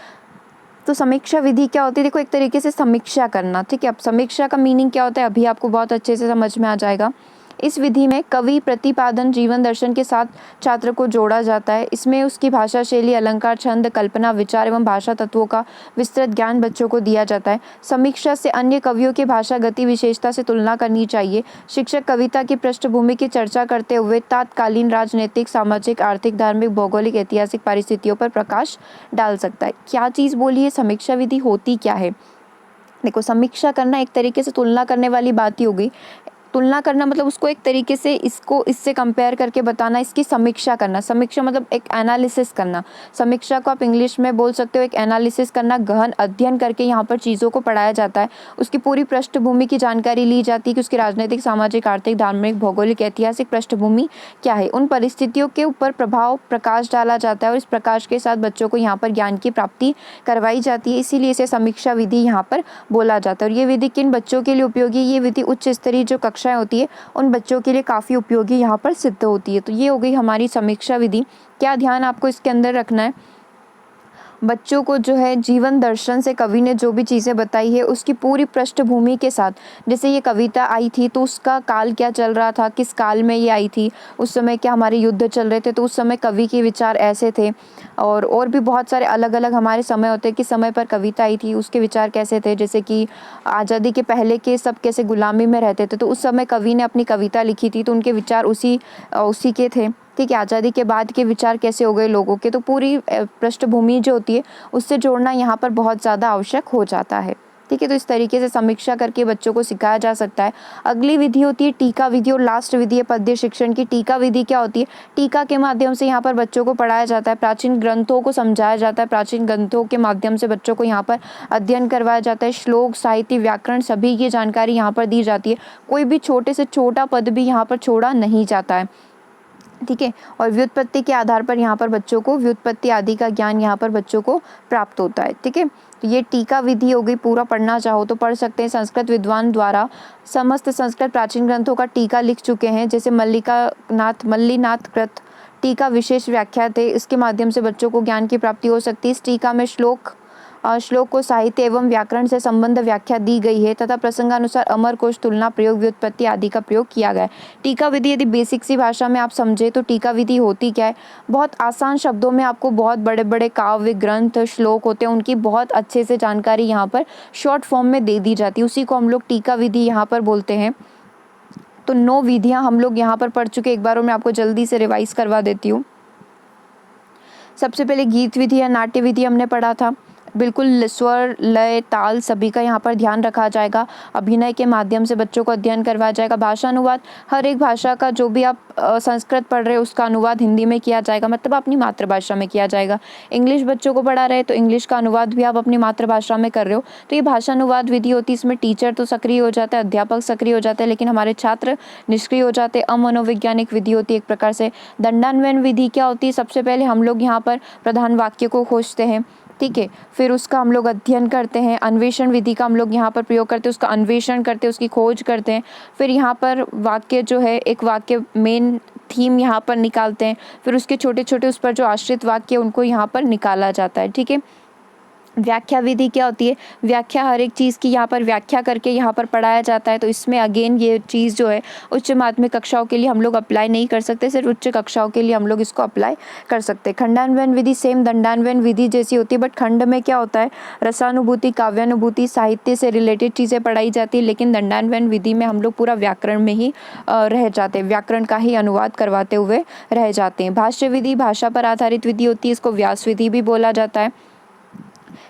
तो समीक्षा विधि क्या होती है? देखो, एक तरीके से समीक्षा करना। ठीक है, अब समीक्षा का मीनिंग क्या होता है अभी आपको बहुत अच्छे से समझ में आ जाएगा। इस विधि में कवि प्रतिपादन जीवन दर्शन के साथ छात्र को जोड़ा जाता है। इसमें उसकी भाषा शैली, अलंकार, छंद, कल्पना, विचार एवं भाषा तत्वों का विस्तृत ज्ञान बच्चों को दिया जाता है। समीक्षा से अन्य कवियों के भाषा गति विशेषता से तुलना करनी चाहिए। शिक्षक कविता की पृष्ठभूमि की चर्चा करते हुए तात्कालीन राजनीतिक, सामाजिक, आर्थिक, धार्मिक, भौगोलिक, ऐतिहासिक परिस्थितियों पर प्रकाश डाल सकता है। क्या चीज़ बोली है? समीक्षा विधि होती क्या है? देखो, समीक्षा करना एक तरीके से तुलना करने वाली बात ही हो गई। तुलना करना मतलब उसको एक तरीके से इसको इससे कंपेयर करके बताना, इसकी समीक्षा करना। समीक्षा मतलब एक एनालिसिस करना। समीक्षा को आप इंग्लिश में बोल सकते हो एक एनालिसिस करना, गहन अध्ययन करके यहाँ पर चीज़ों को पढ़ाया जाता है। उसकी पूरी पृष्ठभूमि की जानकारी ली जाती है कि उसकी राजनीतिक, सामाजिक, आर्थिक, धार्मिक, भौगोलिक, ऐतिहासिक पृष्ठभूमि क्या है। उन परिस्थितियों के ऊपर प्रकाश डाला जाता है और इस प्रकाश के साथ बच्चों को यहाँ पर ज्ञान की प्राप्ति करवाई जाती है, इसीलिए इसे समीक्षा विधि यहाँ पर बोला जाता है। और ये विधि किन बच्चों के लिए उपयोगी? ये विधि उच्च स्तरीय जो कक्षाएं होती है उन बच्चों के लिए काफ़ी उपयोगी यहाँ पर सिद्ध होती है। तो ये हो गई हमारी समीक्षा विधि। क्या ध्यान आपको इसके अंदर रखना है? बच्चों को जो है जीवन दर्शन से कवि ने जो भी चीज़ें बताई है उसकी पूरी पृष्ठभूमि के साथ, जैसे ये कविता आई थी तो उसका काल क्या चल रहा था, किस काल में ये आई थी, उस समय क्या हमारे युद्ध चल रहे थे तो उस समय कवि के विचार ऐसे थे, और भी बहुत सारे अलग अलग हमारे समय होते हैं, किस समय पर कविता आई थी उसके विचार कैसे थे। जैसे कि आज़ादी के पहले के सब कैसे गुलामी में रहते थे तो उस समय कवि ने अपनी कविता लिखी थी तो उनके विचार उसी के थे। ठीक है, आज़ादी के बाद के विचार कैसे हो गए लोगों के, तो पूरी पृष्ठभूमि जो होती है उससे जोड़ना यहाँ पर बहुत ज़्यादा आवश्यक हो जाता है। ठीक है, तो इस तरीके से समीक्षा करके बच्चों को सिखाया जा सकता है। अगली विधि होती है टीका विधि और लास्ट विधि है पद्य शिक्षण की। टीका विधि क्या होती है? टीका के माध्यम से यहाँ पर बच्चों को पढ़ाया जाता है, प्राचीन ग्रंथों को समझाया जाता है, प्राचीन ग्रंथों के माध्यम से बच्चों को यहाँ पर अध्ययन करवाया जाता है। श्लोक, साहित्य, व्याकरण सभी की जानकारी यहाँ पर दी जाती है। कोई भी छोटे से छोटा पद भी यहाँ पर छोड़ा नहीं जाता है। ठीक है, और व्युत्पत्ति के आधार पर यहाँ पर बच्चों को व्युत्पत्ति आदि का ज्ञान यहाँ पर बच्चों को प्राप्त होता है। ठीक है, तो ये टीका विधि हो गई। पूरा पढ़ना चाहो तो पढ़ सकते हैं। संस्कृत विद्वान द्वारा समस्त संस्कृत प्राचीन ग्रंथों का टीका लिख चुके हैं, जैसे मल्लीनाथ कृत टीका विशेष व्याख्या थे, इसके माध्यम से बच्चों को ज्ञान की प्राप्ति हो सकती है। इस टीका में श्लोक को साहित्य एवं व्याकरण से संबंध व्याख्या दी गई है तथा प्रसंगानुसार अमर कोश, तुलना, प्रयोग, व्युत्पत्ति आदि का प्रयोग किया गया है। टीका विधि यदि बेसिक सी भाषा में आप समझे तो टीका विधि होती क्या है? बहुत आसान शब्दों में आपको बहुत बड़े बड़े काव्य, ग्रंथ, श्लोक होते हैं उनकी बहुत अच्छे से जानकारी यहाँ पर शॉर्ट फॉर्म में दे दी जाती है, उसी को हम लोग टीका विधि यहाँ पर बोलते हैं। तो 9 विधियाँ हम लोग यहाँ पर पढ़ चुके, एक बार मैं आपको जल्दी से रिवाइज करवा देती हूँ। सबसे पहले गीत विधि या नाट्य विधि हमने पढ़ा था, बिल्कुल स्वर, लय, ताल सभी का यहाँ पर ध्यान रखा जाएगा। अभिनय के माध्यम से बच्चों को अध्ययन करवाया जाएगा। भाषा अनुवाद, हर एक भाषा का जो भी आप संस्कृत पढ़ रहे हो उसका अनुवाद हिंदी में किया जाएगा, मतलब अपनी मातृभाषा में किया जाएगा। इंग्लिश बच्चों को पढ़ा रहे तो इंग्लिश का अनुवाद भी आप अपनी मातृभाषा में कर रहे हो। तो ये भाषा अनुवाद विधि होती है। इसमें टीचर तो सक्रिय हो जाता है, अध्यापक सक्रिय हो जाते हैं, लेकिन हमारे छात्र निष्क्रिय हो जाते हैं। अमनोवैज्ञानिक विधि होती है एक प्रकार से। दंडान्वयन विधि क्या होती है? सबसे पहले हम लोग यहाँ पर प्रधान वाक्य को खोजते हैं, ठीक है, फिर उसका हम लोग अध्ययन करते हैं। अन्वेषण विधि का हम लोग यहाँ पर प्रयोग करते हैं, उसका अन्वेषण करते हैं, उसकी खोज करते हैं। फिर यहाँ पर वाक्य जो है, एक वाक्य मेन थीम यहाँ पर निकालते हैं, फिर उसके छोटे छोटे उस पर जो आश्रित वाक्य उनको यहाँ पर निकाला जाता है, ठीक है। व्याख्या विधि क्या होती है? व्याख्या, हर एक चीज़ की यहाँ पर व्याख्या करके यहाँ पर पढ़ाया जाता है। तो इसमें अगेन ये चीज़ जो है उच्च माध्यमिक कक्षाओं के लिए हम लोग अप्लाई नहीं कर सकते, सिर्फ उच्च कक्षाओं के लिए हम लोग इसको अप्लाई कर सकते हैं। खंडान्वयन विधि सेम दंडान्वयन विधि जैसी होती है, बट खंड में क्या होता है? रसानुभूति, काव्यानुभूति, साहित्य से रिलेटेड चीज़ें पढ़ाई जाती है, लेकिन दंडान्वयन विधि में हम लोग पूरा व्याकरण में ही रह जाते हैं, व्याकरण का ही अनुवाद करवाते हुए रह जाते हैं। भाष्य विधि भाषा पर आधारित विधि होती है, इसको व्यास विधि भी बोला जाता है।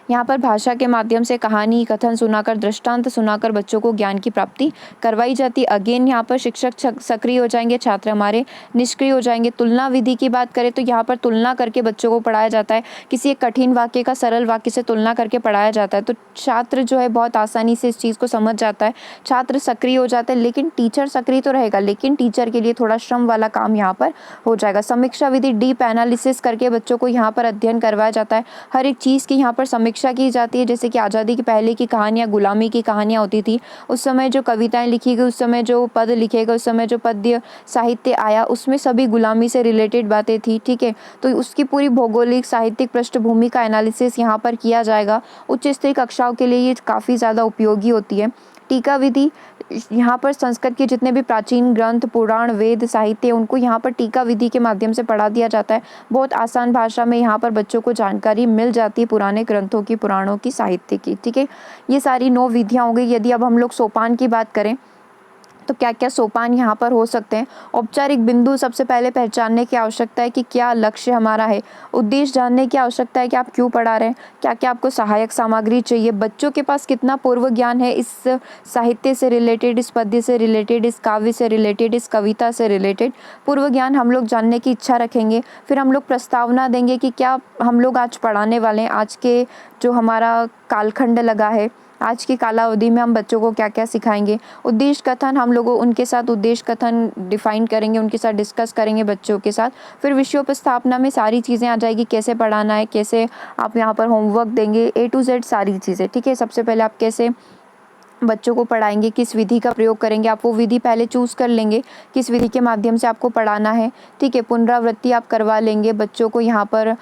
यहाँ पर भाषा के माध्यम से कहानी, कथन सुनाकर, दृष्टांत सुनाकर बच्चों को ज्ञान की प्राप्ति करवाई जाती है। अगेन यहाँ पर शिक्षक सक्रिय हो जाएंगे, छात्र हमारे निष्क्रिय हो जाएंगे। तुलना विधि की बात करें तो यहाँ पर तुलना करके बच्चों को पढ़ाया जाता है। किसी एक कठिन वाक्य का सरल वाक्य से तुलना करके पढ़ाया जाता है, तो छात्र जो है बहुत आसानी से इस चीज़ को समझ जाता है, छात्र सक्रिय हो जाता है। लेकिन टीचर सक्रिय तो रहेगा, लेकिन टीचर के लिए थोड़ा श्रम वाला काम यहाँ पर हो जाएगा। समीक्षा विधि, डीप एनालिसिस करके बच्चों को यहाँ पर अध्ययन करवाया जाता है। हर एक चीज़ की यहाँ पर समीक्षा की जाती है। जैसे कि आज़ादी के पहले की कहानियाँ, गुलामी की कहानियाँ होती थी, उस समय जो कविताएं लिखी गई, उस समय जो पद लिखे गए, उस समय जो पद्य साहित्य आया, उसमें सभी गुलामी से रिलेटेड बातें थी, ठीक है। तो उसकी पूरी भौगोलिक साहित्यिक पृष्ठभूमि का एनालिसिस यहाँ पर किया जाएगा। उच्च स्तरीय कक्षाओं के लिए ये काफ़ी ज़्यादा उपयोगी होती है। टीका विधि, यहाँ पर संस्कृत के जितने भी प्राचीन ग्रंथ, पुराण, वेद, साहित्य, उनको यहाँ पर टीका विधि के माध्यम से पढ़ा दिया जाता है। बहुत आसान भाषा में यहाँ पर बच्चों को जानकारी मिल जाती है पुराने ग्रंथों की, पुराणों की, साहित्य की, ठीक है। ये सारी 9 विधियाँ हो गई। यदि अब हम लोग सोपान की बात करें तो क्या क्या सोपान यहाँ पर हो सकते हैं? औपचारिक बिंदु, सबसे पहले पहचानने की आवश्यकता है कि क्या लक्ष्य हमारा है। उद्देश्य जानने की आवश्यकता है कि आप क्यों पढ़ा रहे हैं, क्या क्या आपको सहायक सामग्री चाहिए, बच्चों के पास कितना पूर्व ज्ञान है इस साहित्य से रिलेटेड, इस पद्य से रिलेटेड, इस काव्य से रिलेटेड, इस कविता से रिलेटेड पूर्व ज्ञान हम लोग जानने की इच्छा रखेंगे। फिर हम लोग प्रस्तावना देंगे कि क्या हम लोग आज पढ़ाने वाले हैं, आज के जो हमारा कालखंड लगा है, आज की कालावधि में हम बच्चों को क्या क्या सिखाएंगे। उद्देश्य कथन, हम लोगों उनके साथ उद्देश्य कथन डिफाइन करेंगे, उनके साथ डिस्कस करेंगे बच्चों के साथ। फिर विषयोपस्थापना में सारी चीज़ें आ जाएगी, कैसे पढ़ाना है, कैसे आप यहाँ पर होमवर्क देंगे, A to Z सारी चीज़ें, ठीक है। सबसे पहले आप कैसे बच्चों को पढ़ाएंगे, किस विधि का प्रयोग करेंगे, आप वो विधि पहले चूज़ कर लेंगे, किस विधि के माध्यम से आपको पढ़ाना है, ठीक है। पुनरावृत्ति आप करवा लेंगे, बच्चों को यहाँ पर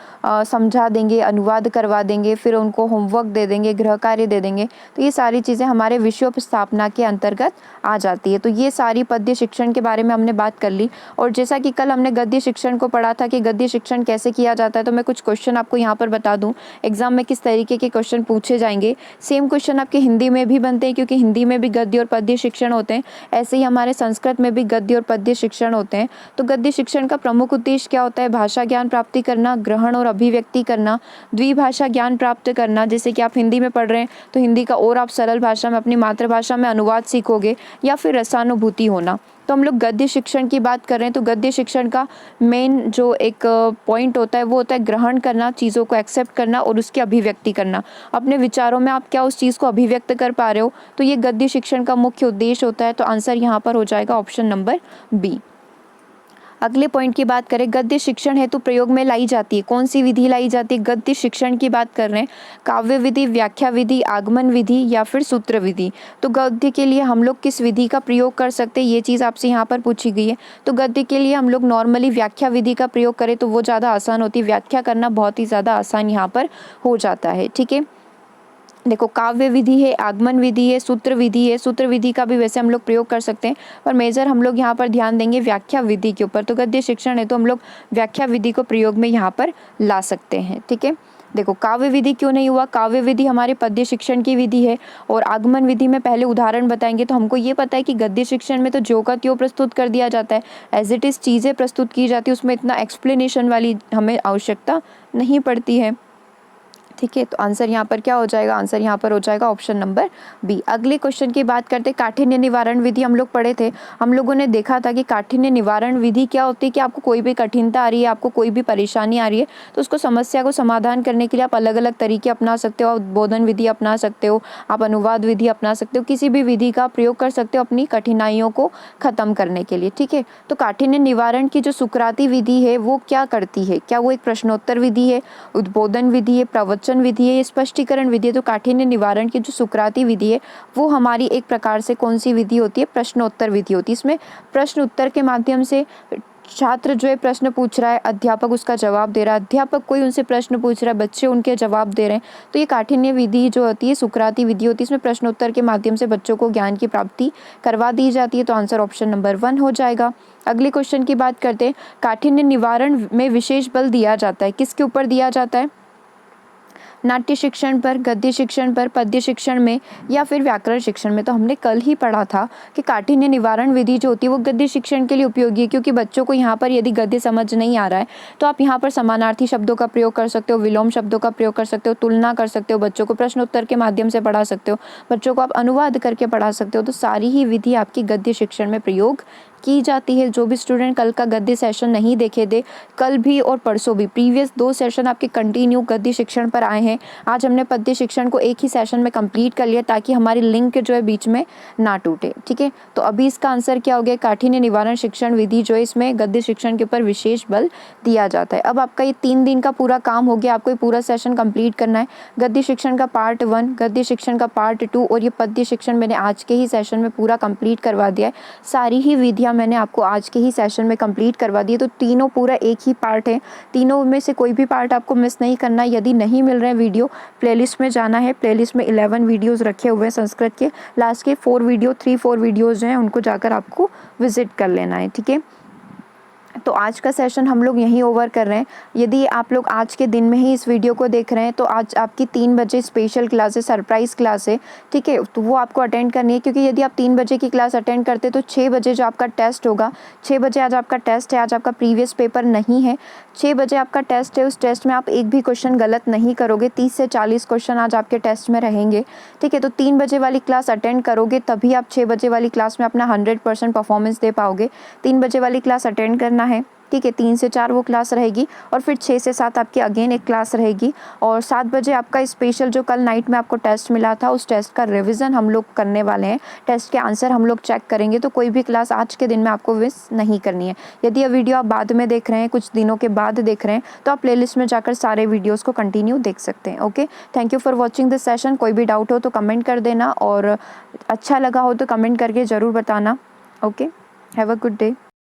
समझा देंगे, अनुवाद करवा देंगे, फिर उनको होमवर्क दे देंगे, गृह कार्य दे देंगे। तो ये सारी चीज़ें हमारे विषयोपस्थापना के अंतर्गत आ जाती है। तो ये सारी पद्य शिक्षण के बारे में हमने बात कर ली। और जैसा कि कल हमने गद्य शिक्षण को पढ़ा था कि गद्य शिक्षण कैसे किया जाता है, तो मैं कुछ क्वेश्चन आपको यहाँ पर बता दूँ एग्जाम में किस तरीके के क्वेश्चन पूछे जाएंगे। सेम क्वेश्चन आपके हिंदी में भी बनते हैं, क्योंकि हिंदी में भी गद्य और पद्य शिक्षण होते हैं, ऐसे ही हमारे संस्कृत में भी गद्य और पद्य शिक्षण होते हैं। तो गद्य शिक्षण का प्रमुख उद्देश्य क्या होता है? भाषा ज्ञान प्राप्ति करना, ग्रहण और अभिव्यक्ति करना, द्विभाषा ज्ञान प्राप्त करना। जैसे कि आप हिंदी में पढ़ रहे हैं तो हिंदी का और आप सरल भाषा में, अपनी मातृभाषा में अनुवाद सीखोगे, या फिर रसानुभूति होना। तो हम लोग गद्य शिक्षण की बात कर रहे हैं, तो गद्य शिक्षण का मेन जो एक पॉइंट होता है वो होता है ग्रहण करना, चीज़ों को एक्सेप्ट करना और उसकी अभिव्यक्ति करना। अपने विचारों में आप क्या उस चीज़ को अभिव्यक्त कर पा रहे हो, तो ये गद्य शिक्षण का मुख्य उद्देश्य होता है। तो आंसर यहाँ पर हो जाएगा ऑप्शन नंबर बी। अगले पॉइंट की बात करें, गद्य शिक्षण हेतु प्रयोग में लाई जाती है, कौन सी विधि लाई जाती है? गद्य शिक्षण की बात कर रहे हैं, काव्य विधि, व्याख्या विधि, आगमन विधि या फिर सूत्र विधि। तो गद्य के लिए हम लोग किस विधि का प्रयोग कर सकते हैं, ये चीज़ आपसे यहाँ पर पूछी गई है। तो गद्य के लिए हम लोग नॉर्मली व्याख्या विधि का प्रयोग करें तो वो ज़्यादा आसान होती है, व्याख्या करना बहुत ही ज़्यादा आसान यहाँ पर हो जाता है, ठीक है। देखो, काव्य विधि है, आगमन विधि है, सूत्र विधि है। सूत्र विधि का भी वैसे हम लोग प्रयोग कर सकते हैं, पर मेजर हम लोग यहाँ पर ध्यान देंगे व्याख्या विधि के ऊपर। तो गद्य शिक्षण है तो हम लोग व्याख्या विधि को प्रयोग में यहाँ पर ला सकते हैं, ठीक है। देखो, काव्य विधि क्यों नहीं हुआ? काव्य विधि हमारे पद्य शिक्षण की विधि है, और आगमन विधि में पहले उदाहरण बताएंगे। तो हमको ये पता है कि गद्य शिक्षण में तो जो का त्यों प्रस्तुत कर दिया जाता है, एज इट इज़ चीज़ें प्रस्तुत की जाती है, उसमें इतना एक्सप्लेनेशन वाली हमें आवश्यकता नहीं पड़ती है। ठीक है, तो आंसर यहाँ पर क्या हो जाएगा, आंसर यहाँ पर हो जाएगा ऑप्शन नंबर बी। अगले क्वेश्चन की बात करते हैं, काठिन्य निवारण विधि हम लोग पढ़े थे। हम लोगों ने देखा था कि काठिन्य निवारण विधि क्या होती है कि आपको कोई भी कठिनता आ रही है, आपको कोई भी परेशानी आ रही है, तो उसको समस्या को समाधान करने के लिए आप अलग अलग तरीके अपना सकते हो। आप उद्बोधन विधि अपना सकते हो, आप अनुवाद विधि अपना सकते हो, किसी भी विधि का प्रयोग कर सकते हो अपनी कठिनाइयों को खत्म करने के लिए। ठीक है, तो काठिन्य निवारण की जो सुकराती विधि है वो क्या करती है, क्या वो एक प्रश्नोत्तर विधि है, उद्बोधन विधि है, प्रवचन विधि है, स्पष्टीकरण विधि है? तो काठिन्य निवारण की जो सुकराती विधि है वो हमारी एक प्रकार से कौन सी विधि होती है, प्रश्नोत्तर विधि होती है। इसमें प्रश्न उत्तर के माध्यम से छात्र जो है प्रश्न पूछ रहा है, अध्यापक उसका जवाब दे रहा है, अध्यापक कोई उनसे प्रश्न पूछ रहा है, बच्चे उनके जवाब दे रहे हैं। तो ये काठिन्य विधि जो होती है, सुकराती विधि होती है, इसमें प्रश्नोत्तर के माध्यम से बच्चों को ज्ञान की प्राप्ति करवा दी जाती है। तो आंसर ऑप्शन नंबर 1 हो जाएगा। अगले क्वेश्चन की बात करते हैं, काठिन्य निवारण में विशेष बल दिया जाता है, किसके ऊपर दिया जाता है? नाट्य शिक्षण पर, गद्य शिक्षण पर, पद्य शिक्षण में या फिर व्याकरण शिक्षण में? तो हमने कल ही पढ़ा था कि काठिन्य निवारण विधि जो होती है वो गद्य शिक्षण के लिए उपयोगी है, क्योंकि बच्चों को यहाँ पर यदि गद्य समझ नहीं आ रहा है तो आप यहाँ पर समानार्थी शब्दों का प्रयोग कर सकते हो, विलोम शब्दों का प्रयोग कर सकते हो, तुलना कर सकते हो, बच्चों को प्रश्न उत्तर के माध्यम से पढ़ा सकते हो, बच्चों को आप अनुवाद करके पढ़ा सकते हो। तो सारी ही विधि आपकी गद्य शिक्षण में प्रयोग की जाती है। जो भी स्टूडेंट कल का गद्य सेशन नहीं देखे थे, कल भी और परसों भी प्रीवियस 2 सेशन आपके कंटिन्यू गद्य शिक्षण पर आए हैं। आज हमने पद्य शिक्षण को एक ही सेशन में कंप्लीट कर लिया ताकि हमारी लिंक जो है बीच में ना टूटे। ठीक है, तो अभी इसका आंसर क्या हो गया, काठिन्य निवारण शिक्षण विधि जो है इसमें गद्य शिक्षण के ऊपर विशेष बल दिया जाता है। अब आपका ये 3 दिन का पूरा काम हो गया, आपको ये पूरा सेशन कंप्लीट करना है। गद्य शिक्षण का पार्ट 1, गद्य शिक्षण का पार्ट 2 और ये पद्य शिक्षण मैंने आज के ही सेशन में पूरा कंप्लीट करवा दिया है। सारी ही विधियाँ मैंने आपको आज के ही सेशन में कंप्लीट करवा दी है। तो तीनों पूरा एक ही पार्ट है, तीनों में से कोई भी पार्ट आपको मिस नहीं करना है। यदि नहीं मिल रहे हैं वीडियो, प्लेलिस्ट में जाना है, प्लेलिस्ट में 11 वीडियोस रखे हुए हैं संस्कृत के, लास्ट के 4 वीडियोस जो हैं उनको जाकर आपको विजिट कर लेना है। ठीक है, तो आज का सेशन हम लोग यहीं ओवर कर रहे हैं। यदि आप लोग आज के दिन में ही इस वीडियो को देख रहे हैं तो आज आपकी 3 बजे स्पेशल क्लास है, सरप्राइज़ क्लास है। ठीक है, तो वो आपको अटेंड करनी है, क्योंकि यदि आप 3 बजे की क्लास अटेंड करते तो 6 बजे जो आपका टेस्ट होगा, 6 बजे आज आपका टेस्ट है, आज आपका प्रीवियस पेपर नहीं है, 6 बजे आपका टेस्ट है। उस टेस्ट में आप एक भी क्वेश्चन गलत नहीं करोगे। 30 से 40 क्वेश्चन आज आपके टेस्ट में रहेंगे। ठीक है, तो 3 बजे वाली क्लास अटेंड करोगे तभी आप 6 बजे वाली क्लास में अपना 100% परफॉर्मेंस दे पाओगे। 3 बजे वाली क्लास अटेंड करना है। ठीक है, 3 से 4 वो क्लास रहेगी और फिर 6 से 7 आपकी अगेन एक क्लास रहेगी। और 7 बजे आपका स्पेशल जो कल नाइट में आपको टेस्ट मिला था उस टेस्ट का रिवीजन हम लोग करने वाले हैं। टेस्ट के आंसर हम लोग चेक करेंगे, तो कोई भी क्लास आज के दिन में आपको मिस नहीं करनी है। यदि ये वीडियो आप बाद में देख रहे हैं, कुछ दिनों के बाद देख रहे हैं, तो आप प्लेलिस्ट में जाकर सारे वीडियोज़ को कंटिन्यू देख सकते हैं। Okay, thank you for watching this session. कोई भी डाउट हो तो कमेंट कर देना और अच्छा लगा हो तो कमेंट करके ज़रूर बताना। Okay, have a good day.